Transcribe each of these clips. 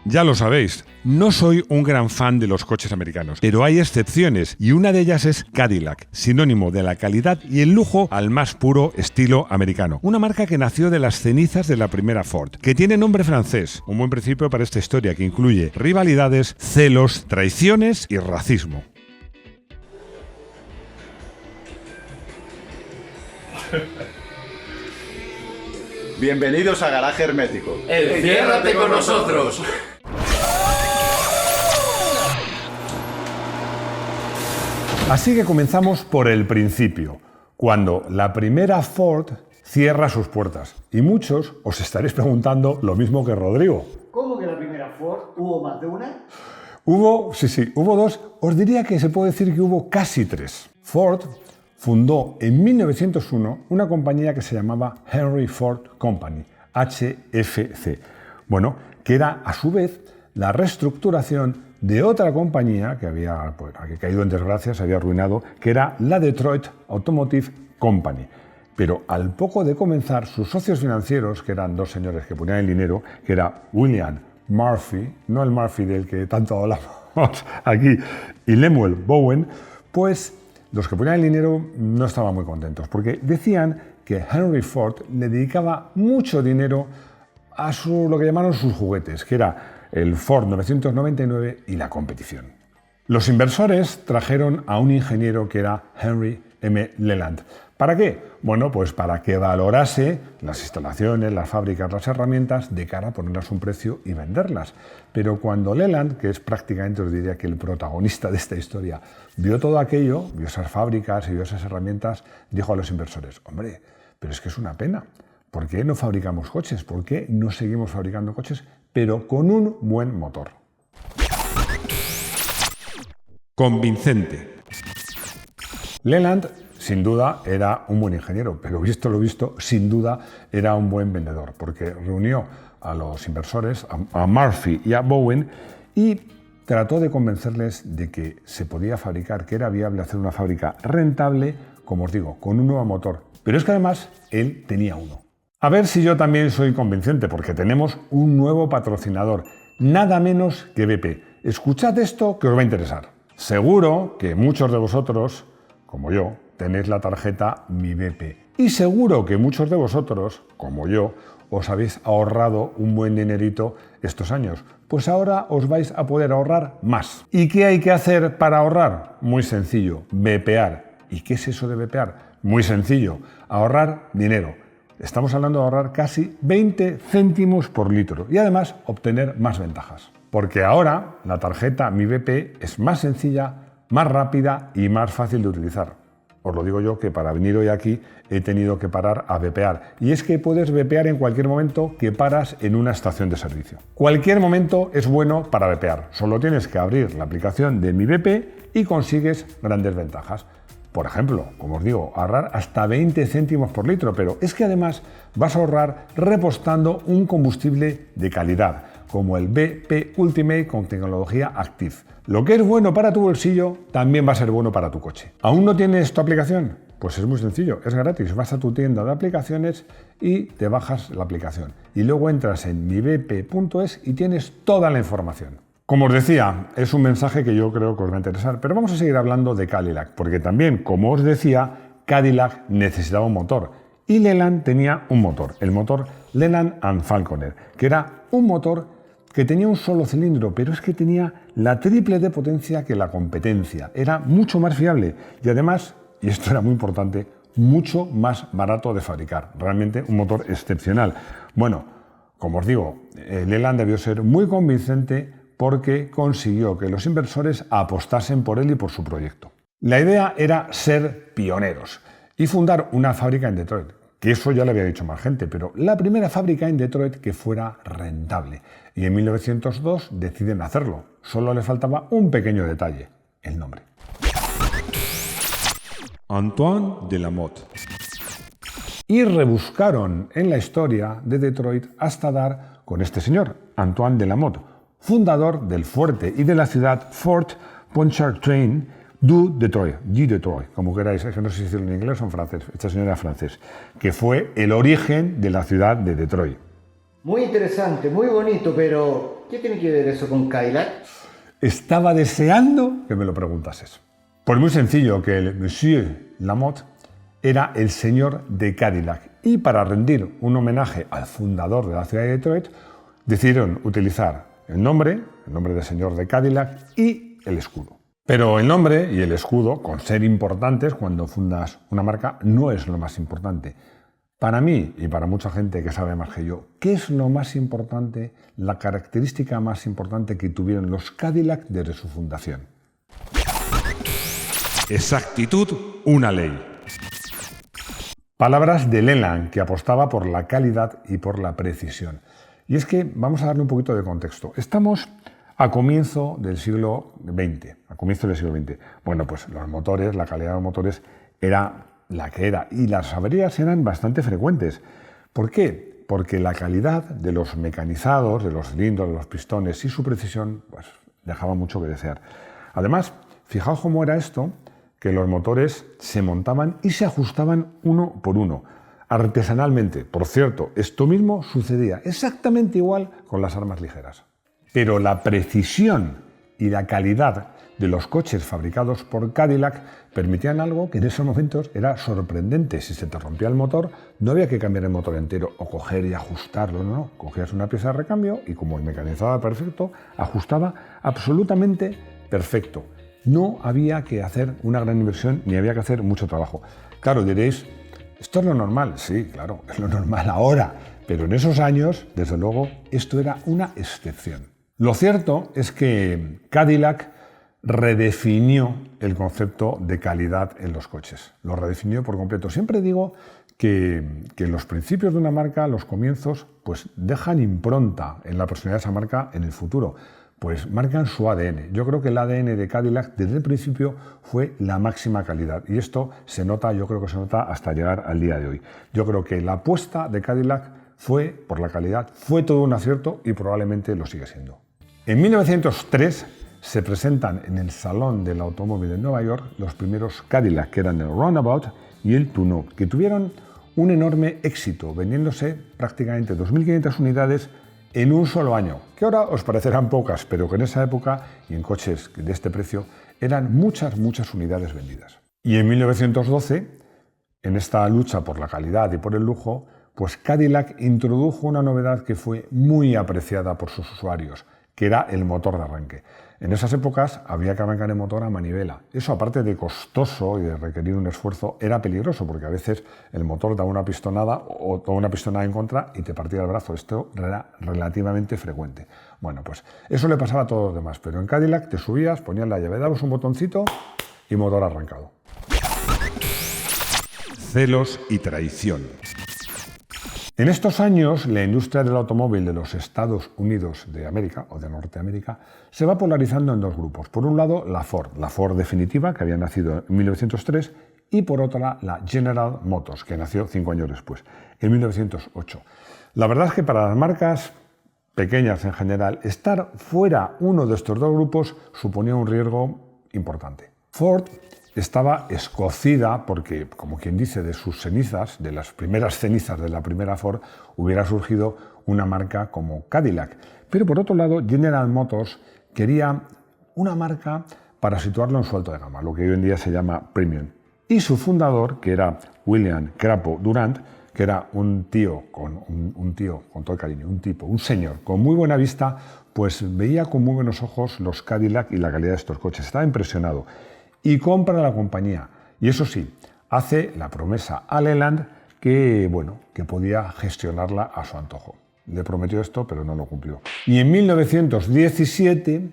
Ya lo sabéis, no soy un gran fan de los coches americanos, pero hay excepciones y una de ellas es Cadillac, sinónimo de la calidad y el lujo al más puro estilo americano. Una marca que nació de las cenizas de la primera Ford, que tiene nombre francés, un buen principio para esta historia que incluye rivalidades, celos, traiciones y racismo. Bienvenidos a Garaje Hermético. ¡Enciérrate con nosotros! Así que comenzamos por el principio, cuando la primera Ford cierra sus puertas. Y muchos os estaréis preguntando lo mismo que Rodrigo. ¿Cómo que la primera Ford? ¿Hubo más de una? Hubo dos. Os diría que se puede decir que hubo casi tres. Ford fundó en 1901 una compañía que se llamaba Henry Ford Company, HFC. Bueno, que era a su vez la reestructuración de otra compañía que había caído en desgracia, se había arruinado, que era la Detroit Automotive Company. Pero al poco de comenzar, sus socios financieros, que eran dos señores que ponían el dinero, que era William Murphy, no el Murphy del que tanto hablamos aquí, y Lemuel Bowen, pues los que ponían el dinero no estaban muy contentos, porque decían que Henry Ford le dedicaba mucho dinero a lo que llamaron sus juguetes, que era el Ford 999 y la competición. Los inversores trajeron a un ingeniero que era Henry M. Leland. ¿Para qué? Bueno, pues para que valorase las instalaciones, las fábricas, las herramientas de cara a ponerlas un precio y venderlas. Pero cuando Leland, que es prácticamente, os diría que el protagonista de esta historia, vio todo aquello, vio esas fábricas y vio esas herramientas, dijo a los inversores: hombre, pero es que es una pena. ¿Por qué no fabricamos coches? ¿Por qué no seguimos fabricando coches, pero con un buen motor? Convincente. Leland, sin duda, era un buen ingeniero, pero visto lo visto, sin duda era un buen vendedor, porque reunió a los inversores, a Murphy y a Bowen, y trató de convencerles de que se podía fabricar, que era viable hacer una fábrica rentable, como os digo, con un nuevo motor. Pero es que además él tenía uno. A ver si yo también soy convincente, porque tenemos un nuevo patrocinador, nada menos que BP. Escuchad esto que os va a interesar. Seguro que muchos de vosotros, como yo, tenéis la tarjeta Mi BP. Y seguro que muchos de vosotros, como yo, os habéis ahorrado un buen dinerito estos años. Pues ahora os vais a poder ahorrar más. ¿Y qué hay que hacer para ahorrar? Muy sencillo, BPear. ¿Y qué es eso de BPear? Muy sencillo, ahorrar dinero. Estamos hablando de ahorrar casi 20 céntimos por litro y además obtener más ventajas. Porque ahora la tarjeta Mi BP es más sencilla, más rápida y más fácil de utilizar. Os lo digo yo, que para venir hoy aquí he tenido que parar a bepear. Y es que puedes bepear en cualquier momento que paras en una estación de servicio. Cualquier momento es bueno para bepear. Solo tienes que abrir la aplicación de Mi BP y consigues grandes ventajas. Por ejemplo, como os digo, ahorrar hasta 20 céntimos por litro, pero es que además vas a ahorrar repostando un combustible de calidad, como el BP Ultimate con tecnología Active. Lo que es bueno para tu bolsillo también va a ser bueno para tu coche. ¿Aún no tienes tu aplicación? Pues es muy sencillo, es gratis. Vas a tu tienda de aplicaciones y te bajas la aplicación. Y luego entras en mibp.es y tienes toda la información. Como os decía, es un mensaje que yo creo que os va a interesar, pero vamos a seguir hablando de Cadillac, porque también, como os decía, Cadillac necesitaba un motor y Leland tenía un motor, el motor Leland & Falconer, que era un motor que tenía un solo cilindro, pero es que tenía la triple de potencia que la competencia, era mucho más fiable y además, y esto era muy importante, mucho más barato de fabricar, realmente un motor excepcional. Bueno, como os digo, Leland debió ser muy convincente porque consiguió que los inversores apostasen por él y por su proyecto. La idea era ser pioneros y fundar una fábrica en Detroit, que eso ya le había dicho más gente, pero la primera fábrica en Detroit que fuera rentable. Y en 1902 deciden hacerlo. Solo le faltaba un pequeño detalle, el nombre. Antoine Delamotte. Y rebuscaron en la historia de Detroit hasta dar con este señor, Antoine Delamotte, fundador del fuerte y de la ciudad Fort Pontchartrain du Detroit, como queráis, es que no sé si decirlo en inglés o en francés, este señor era francés, que fue el origen de la ciudad de Detroit. Muy interesante, muy bonito, pero ¿Qué tiene que ver eso con Cadillac? Estaba deseando que me lo preguntases. Pues muy sencillo, que el Monsieur Lamotte era el señor de Cadillac y para rendir un homenaje al fundador de la ciudad de Detroit decidieron utilizar el nombre de señor de Cadillac y el escudo. Pero el nombre y el escudo, con ser importantes cuando fundas una marca, no es lo más importante. Para mí y para mucha gente que sabe más que yo, ¿qué es lo más importante, la característica más importante que tuvieron los Cadillac desde su fundación? Exactitud, una ley. Palabras de Leland, que apostaba por la calidad y por la precisión. Y es que vamos a darle un poquito de contexto. Estamos a comienzo del siglo XX. Bueno, pues los motores, la calidad de los motores era la que era y las averías eran bastante frecuentes. ¿Por qué? Porque la calidad de los mecanizados, de los cilindros, de los pistones y su precisión, pues dejaba mucho que desear. Además, fijaos cómo era esto, que los motores se montaban y se ajustaban uno por uno, artesanalmente. Por cierto, esto mismo sucedía exactamente igual con las armas ligeras. Pero la precisión y la calidad de los coches fabricados por Cadillac permitían algo que en esos momentos era sorprendente. Si se te rompía el motor, no había que cambiar el motor entero o coger y ajustarlo, no. Cogías una pieza de recambio y como el mecanizado era perfecto, ajustaba absolutamente perfecto. No había que hacer una gran inversión ni había que hacer mucho trabajo. Claro, diréis, ¿esto es lo normal? Sí, claro, es lo normal ahora, pero en esos años, desde luego, esto era una excepción. Lo cierto es que Cadillac redefinió el concepto de calidad en los coches. Lo redefinió por completo. Siempre digo que en los principios de una marca, los comienzos, pues dejan impronta en la personalidad de esa marca en el futuro. Pues marcan su ADN. Yo creo que el ADN de Cadillac desde el principio fue la máxima calidad. Y esto se nota, yo creo que se nota hasta llegar al día de hoy. Yo creo que la apuesta de Cadillac fue por la calidad, fue todo un acierto y probablemente lo sigue siendo. En 1903 se presentan en el Salón del Automóvil de Nueva York los primeros Cadillac, que eran el Runabout y el Tonneau, que tuvieron un enorme éxito, vendiéndose prácticamente 2.500 unidades en un solo año, que ahora os parecerán pocas, pero que en esa época, y en coches de este precio, eran muchas unidades vendidas. Y en 1912, en esta lucha por la calidad y por el lujo, pues Cadillac introdujo una novedad que fue muy apreciada por sus usuarios, que era el motor de arranque. En esas épocas había que arrancar el motor a manivela. Eso, aparte de costoso y de requerir un esfuerzo, era peligroso porque a veces el motor daba una pistonada o daba una pistonada en contra y te partía el brazo. Esto era relativamente frecuente. Bueno, pues eso le pasaba a todos los demás, pero en Cadillac te subías, ponías la llave, dabas un botoncito y motor arrancado. Celos y traición. En estos años, la industria del automóvil de los Estados Unidos de América, o de Norteamérica, se va polarizando en dos grupos. Por un lado, la Ford definitiva, que había nacido en 1903, y por otra, la General Motors, que nació 5 años después, en 1908. La verdad es que para las marcas pequeñas en general, estar fuera uno de estos dos grupos suponía un riesgo importante. Ford estaba escocida porque, como quien dice, de sus cenizas, de las primeras cenizas de la primera Ford, hubiera surgido una marca como Cadillac. Pero por otro lado, General Motors quería una marca para situarlo en su alto de gama, lo que hoy en día se llama premium. Y su fundador, que era William Crapo Durant, que era un tío con todo el cariño, un señor con muy buena vista, pues veía con muy buenos ojos los Cadillac y la calidad de estos coches. Estaba impresionado. Y compra la compañía. Y eso sí, hace la promesa a Leland que podía gestionarla a su antojo. Le prometió esto, pero no lo cumplió. Y en 1917,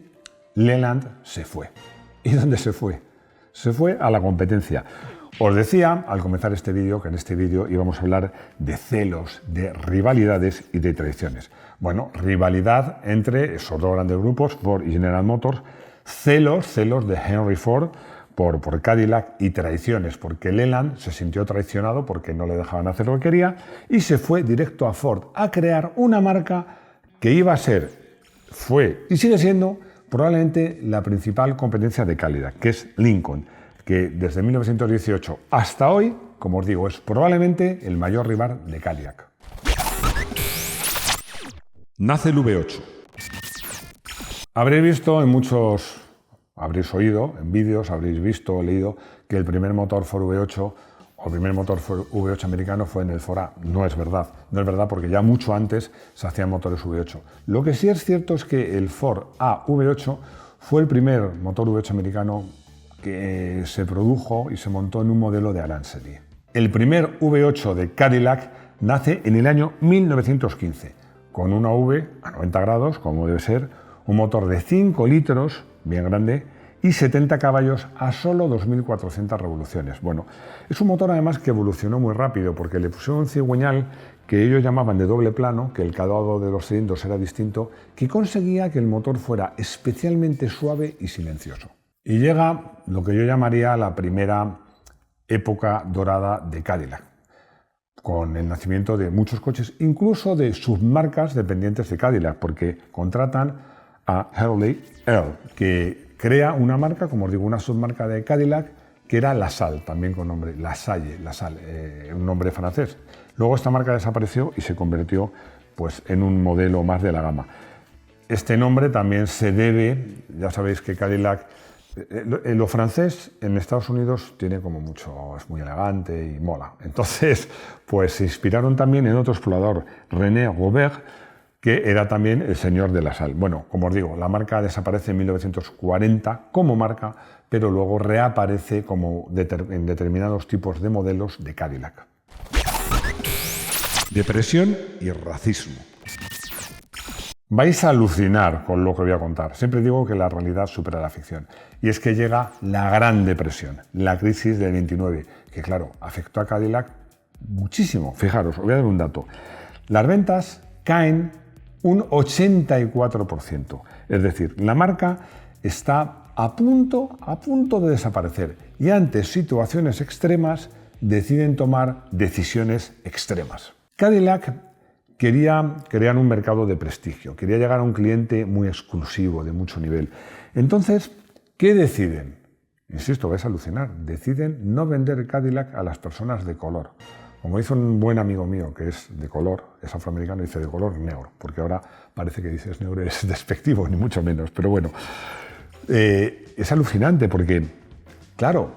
Leland se fue. ¿Y dónde se fue? Se fue a la competencia. Os decía, al comenzar este vídeo, que en este vídeo íbamos a hablar de celos, de rivalidades y de traiciones. Bueno, rivalidad entre esos dos grandes grupos, Ford y General Motors, celos de Henry Ford, por Cadillac, y traiciones, porque Leland se sintió traicionado porque no le dejaban hacer lo que quería y se fue directo a Ford a crear una marca que iba a ser, fue y sigue siendo probablemente la principal competencia de Cadillac, que es Lincoln, que desde 1918 hasta hoy, como os digo, es probablemente el mayor rival de Cadillac. Nace el V8. Habréis visto habréis oído en vídeos, habréis visto o leído que el primer motor Ford V8 o el primer motor Ford V8 americano fue en el Ford A. No es verdad porque ya mucho antes se hacían motores V8. Lo que sí es cierto es que el Ford A V8 fue el primer motor V8 americano que se produjo y se montó en un modelo de Aranceli. El primer V8 de Cadillac nace en el año 1915, con una V a 90 grados, como debe ser, un motor de 5 litros, bien grande, y 70 caballos a solo 2.400 revoluciones. Bueno, es un motor además que evolucionó muy rápido porque le pusieron un cigüeñal que ellos llamaban de doble plano, que el calado de los cilindros era distinto, que conseguía que el motor fuera especialmente suave y silencioso. Y llega lo que yo llamaría la primera época dorada de Cadillac, con el nacimiento de muchos coches, incluso de submarcas dependientes de Cadillac, porque contratan a Hurley Earl, que crea una marca, como os digo, una submarca de Cadillac, que era LaSalle, también con nombre LaSalle, un nombre francés. Luego esta marca desapareció y se convirtió pues, en un modelo más de la gama. Este nombre también se debe, ya sabéis que Cadillac, lo francés en Estados Unidos tiene como mucho, es muy elegante y mola. Entonces, pues se inspiraron también en otro explorador, René Robert, que era también el señor de LaSalle. Bueno, como os digo, la marca desaparece en 1940 como marca, pero luego reaparece como en determinados tipos de modelos de Cadillac. Depresión y racismo. Vais a alucinar con lo que voy a contar. Siempre digo que la realidad supera la ficción. Y es que llega la Gran Depresión, la crisis del 29, que claro, afectó a Cadillac muchísimo. Fijaros, os voy a dar un dato. Las ventas caen un 84%. Es decir, la marca está a punto de desaparecer y ante situaciones extremas deciden tomar decisiones extremas. Cadillac quería crear un mercado de prestigio, quería llegar a un cliente muy exclusivo, de mucho nivel. Entonces, ¿qué deciden? Insisto, vais a alucinar. Deciden no vender Cadillac a las personas de color. Como dice un buen amigo mío que es de color, es afroamericano, dice de color negro, porque ahora parece que dices negro es despectivo, ni mucho menos. Pero bueno, es alucinante porque, claro,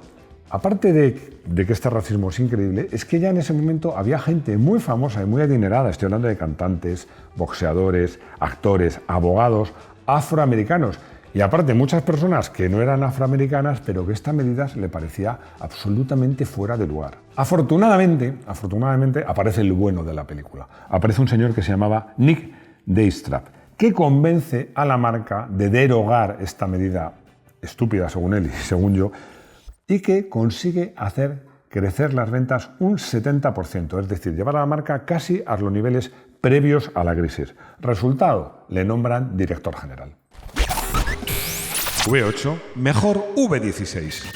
aparte de que este racismo es increíble, es que ya en ese momento había gente muy famosa y muy adinerada, estoy hablando de cantantes, boxeadores, actores, abogados, afroamericanos, y aparte muchas personas que no eran afroamericanas, pero que esta medida le parecía absolutamente fuera de lugar. Afortunadamente aparece el bueno de la película. Aparece un señor que se llamaba Nick Daystrap, que convence a la marca de derogar esta medida estúpida, según él y según yo, y que consigue hacer crecer las ventas un 70%, es decir, llevar a la marca casi a los niveles previos a la crisis. Resultado, le nombran director general. V8, mejor V16.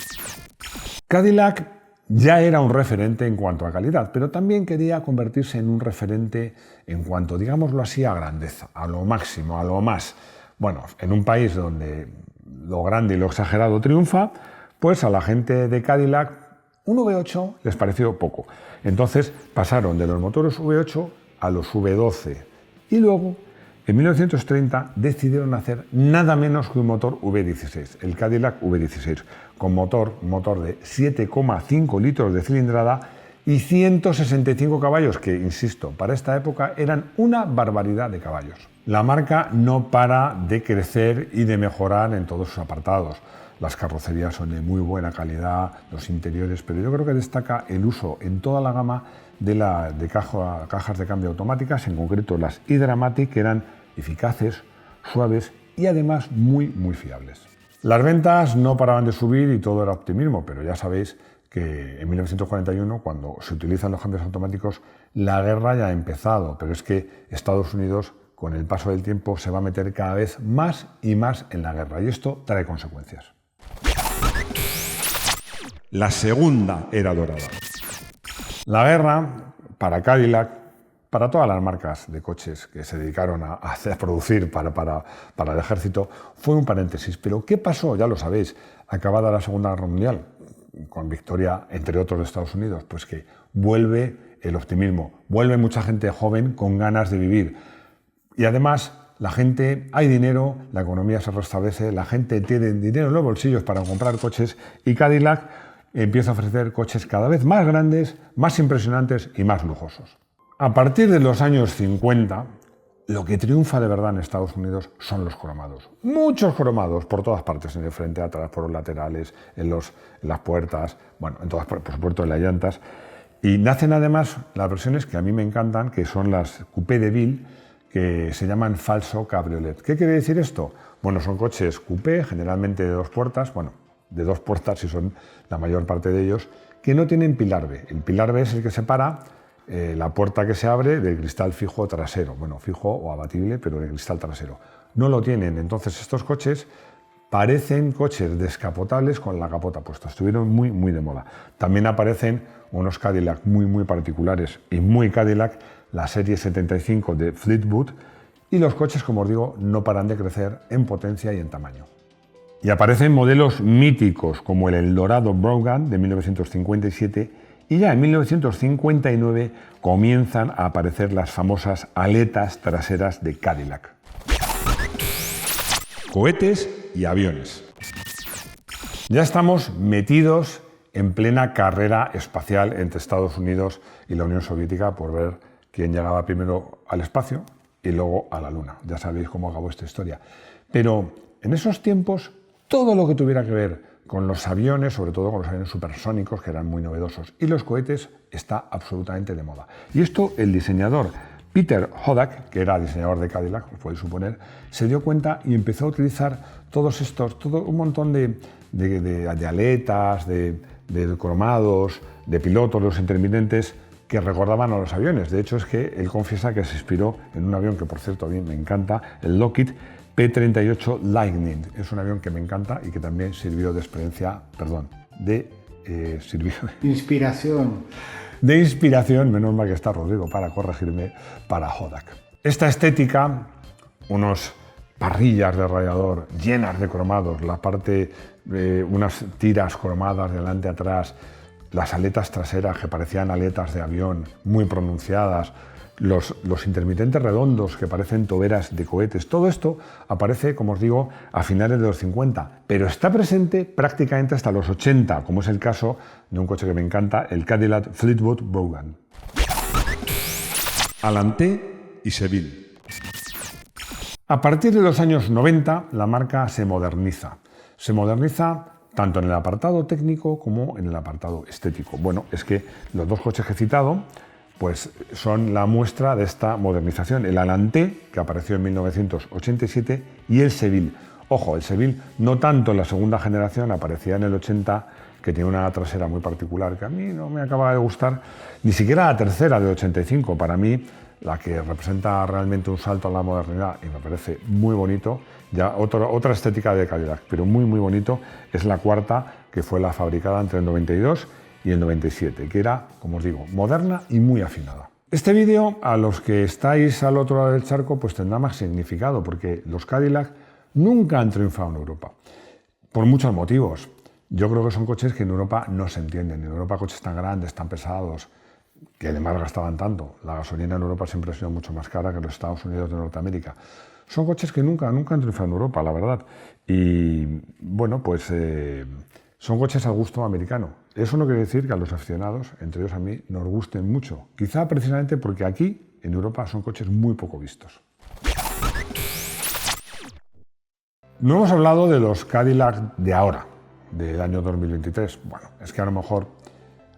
Cadillac ya era un referente en cuanto a calidad, pero también quería convertirse en un referente en cuanto, digámoslo así, a grandeza, a lo máximo, a lo más. Bueno, en un país donde lo grande y lo exagerado triunfa, pues a la gente de Cadillac un V8 les pareció poco. Entonces pasaron de los motores V8 a los V12 y luego en 1930 decidieron hacer nada menos que un motor V16, el Cadillac V16, con motor de 7,5 litros de cilindrada y 165 caballos, que, insisto, para esta época eran una barbaridad de caballos. La marca no para de crecer y de mejorar en todos sus apartados. Las carrocerías son de muy buena calidad, los interiores, pero yo creo que destaca el uso en toda la gama de cajas de cambio automáticas, en concreto las iDramatic, que eran eficaces, suaves y además muy fiables. Las ventas no paraban de subir y todo era optimismo, pero ya sabéis que en 1941, cuando se utilizan los cambios automáticos, la guerra ya ha empezado, pero es que Estados Unidos, con el paso del tiempo, se va a meter cada vez más y más en la guerra, y esto trae consecuencias. La segunda era dorada. La guerra, para Cadillac, para todas las marcas de coches que se dedicaron a producir para el ejército, fue un paréntesis. Pero ¿qué pasó? Ya lo sabéis, acabada la Segunda Guerra Mundial, con victoria, entre otros, de Estados Unidos, pues que vuelve el optimismo, vuelve mucha gente joven con ganas de vivir. Y además la gente, hay dinero, la economía se restablece, la gente tiene dinero en los bolsillos para comprar coches y Cadillac empieza a ofrecer coches cada vez más grandes, más impresionantes y más lujosos. A partir de los años 50, lo que triunfa de verdad en Estados Unidos son los cromados. Muchos cromados por todas partes, en el frente, atrás, por los laterales, en las puertas, bueno, en todas, por supuesto en las llantas. Y nacen además las versiones que a mí me encantan, que son las Coupé de Ville, que se llaman falso cabriolet. ¿Qué quiere decir esto? Bueno, son coches coupé, generalmente de 2 puertas, bueno, de 2 puertas si son la mayor parte de ellos, que no tienen pilar B. El pilar B es el que separa la puerta que se abre del cristal fijo trasero, bueno, fijo o abatible, pero de cristal trasero. No lo tienen, entonces estos coches parecen coches descapotables con la capota puesta, estuvieron muy, muy de moda. También aparecen unos Cadillac muy, muy particulares y muy Cadillac, la serie 75 de Fleetwood, y los coches, como os digo, no paran de crecer en potencia y en tamaño. Y aparecen modelos míticos como el Eldorado Brougham de 1957 y ya en 1959 comienzan a aparecer las famosas aletas traseras de Cadillac. Cohetes y aviones. Ya estamos metidos en plena carrera espacial entre Estados Unidos y la Unión Soviética por ver quién llegaba primero al espacio y luego a la Luna. Ya sabéis cómo acabó esta historia. Pero en esos tiempos, todo lo que tuviera que ver con los aviones, sobre todo con los aviones supersónicos, que eran muy novedosos, y los cohetes, está absolutamente de moda. Y esto el diseñador Peter Hodak, que era diseñador de Cadillac, os podéis suponer, se dio cuenta y empezó a utilizar todo un montón de aletas, de cromados, de pilotos, los intermitentes, que recordaban a los aviones. De hecho, es que él confiesa que se inspiró en un avión que, por cierto, a mí me encanta, el Lockheed P-38 Lightning. Es un avión que me encanta y que también sirvió de experiencia, Inspiración. De inspiración, menos mal que está Rodrigo para corregirme, para Hodak. Esta estética, unos parrillas de radiador llenas de cromados, la parte, unas tiras cromadas delante y atrás, las aletas traseras que parecían aletas de avión muy pronunciadas, los intermitentes redondos que parecen toberas de cohetes. Todo esto aparece, como os digo, a finales de los 50, pero está presente prácticamente hasta los 80, como es el caso de un coche que me encanta, el Cadillac Fleetwood Brougham. Allanté y Seville. A partir de los años 90, la marca se moderniza. Se moderniza tanto en el apartado técnico como en el apartado estético. Bueno, es que los dos coches que he citado pues son la muestra de esta modernización. El Allanté, que apareció en 1987, y el Seville. Ojo, el Seville no tanto en la segunda generación, aparecía en el 80, que tiene una trasera muy particular, que a mí no me acaba de gustar, ni siquiera la tercera de 85. Para mí, la que representa realmente un salto a la modernidad, y me parece muy bonito, ya otra estética de Cadillac, pero muy, muy bonito, es la cuarta, que fue la fabricada entre el 92 y el 97, que era, como os digo, moderna y muy afinada. Este vídeo, a los que estáis al otro lado del charco, pues tendrá más significado, porque los Cadillac nunca han triunfado en Europa, por muchos motivos. Yo creo que son coches que en Europa no se entienden. En Europa coches tan grandes, tan pesados, que además gastaban tanto. La gasolina en Europa siempre ha sido mucho más cara que en los Estados Unidos de Norteamérica. Son coches que nunca han triunfado en Europa, la verdad. Y bueno, pues son coches al gusto americano. Eso no quiere decir que a los aficionados, entre ellos a mí, nos gusten mucho. Quizá precisamente porque aquí, en Europa, son coches muy poco vistos. No hemos hablado de los Cadillac de ahora, del año 2023. Bueno, es que a lo mejor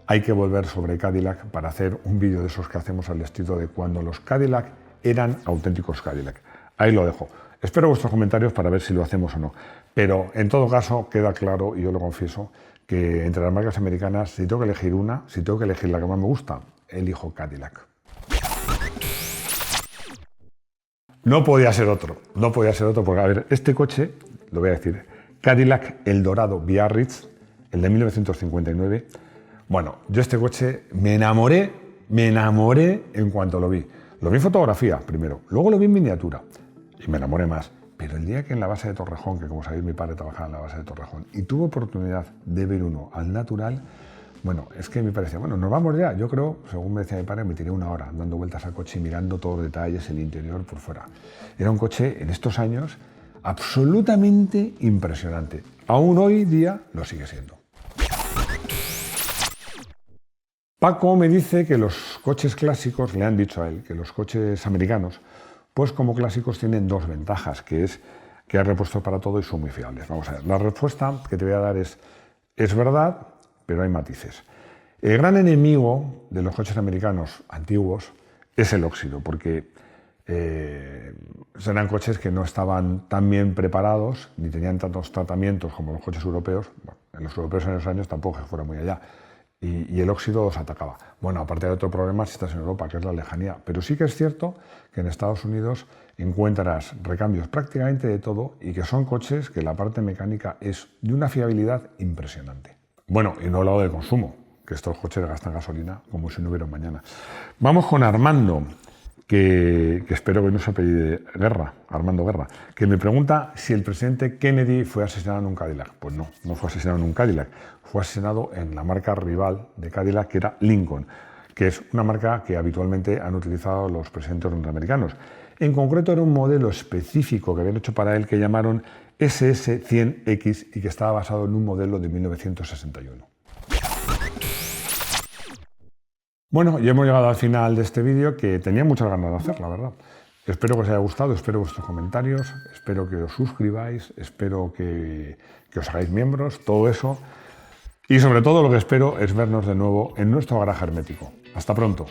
hay que volver sobre Cadillac para hacer un vídeo de esos que hacemos al estilo de cuando los Cadillac eran auténticos Cadillac. Ahí lo dejo. Espero vuestros comentarios para ver si lo hacemos o no. Pero en todo caso queda claro, y yo lo confieso, que entre las marcas americanas, si tengo que elegir una, si tengo que elegir la que más me gusta, elijo Cadillac. No podía ser otro porque, a ver, este coche, lo voy a decir, Cadillac Eldorado Biarritz, el de 1959. Bueno, yo este coche me enamoré en cuanto lo vi. Lo vi en fotografía primero, luego lo vi en miniatura y me enamoré más. Pero el día que en la base de Torrejón, que como sabéis mi padre trabajaba en la base de Torrejón, y tuve oportunidad de ver uno al natural, Bueno, es que me parecía, bueno, nos vamos ya. Yo creo, según me decía mi padre, me tiré 1 hora dando vueltas al coche y mirando todos los detalles, el interior por fuera. Era un coche, en estos años, absolutamente impresionante. Aún hoy día lo sigue siendo. Paco me dice que los coches clásicos, le han dicho a él, que los coches americanos, pues como clásicos tienen 2 ventajas, que es que hay repuestos para todo y son muy fiables. Vamos a ver, la respuesta que te voy a dar es verdad, pero hay matices. El gran enemigo de los coches americanos antiguos es el óxido, porque eran coches que no estaban tan bien preparados, ni tenían tantos tratamientos como los coches europeos. Bueno, en los europeos en esos años tampoco se fuera muy allá. Y el óxido los atacaba. Bueno, aparte de otro problema si estás en Europa, que es la lejanía. Pero sí que es cierto que en Estados Unidos encuentras recambios prácticamente de todo y que son coches que la parte mecánica es de una fiabilidad impresionante. Bueno, y no he hablado del consumo, que estos coches gastan gasolina como si no hubiera un mañana. Vamos con Armando, que espero que no se apellide Guerra, Armando Guerra, que me pregunta si el presidente Kennedy fue asesinado en un Cadillac. Pues no, no fue asesinado en un Cadillac, fue asesinado en la marca rival de Cadillac, que era Lincoln, que es una marca que habitualmente han utilizado los presidentes norteamericanos. En concreto era un modelo específico que habían hecho para él que llamaron SS-100X y que estaba basado en un modelo de 1961. Bueno, ya hemos llegado al final de este vídeo, que tenía muchas ganas de hacer, la verdad. Espero que os haya gustado, espero vuestros comentarios, espero que os suscribáis, espero que os hagáis miembros, todo eso. Y sobre todo lo que espero es vernos de nuevo en nuestro garaje hermético. Hasta pronto.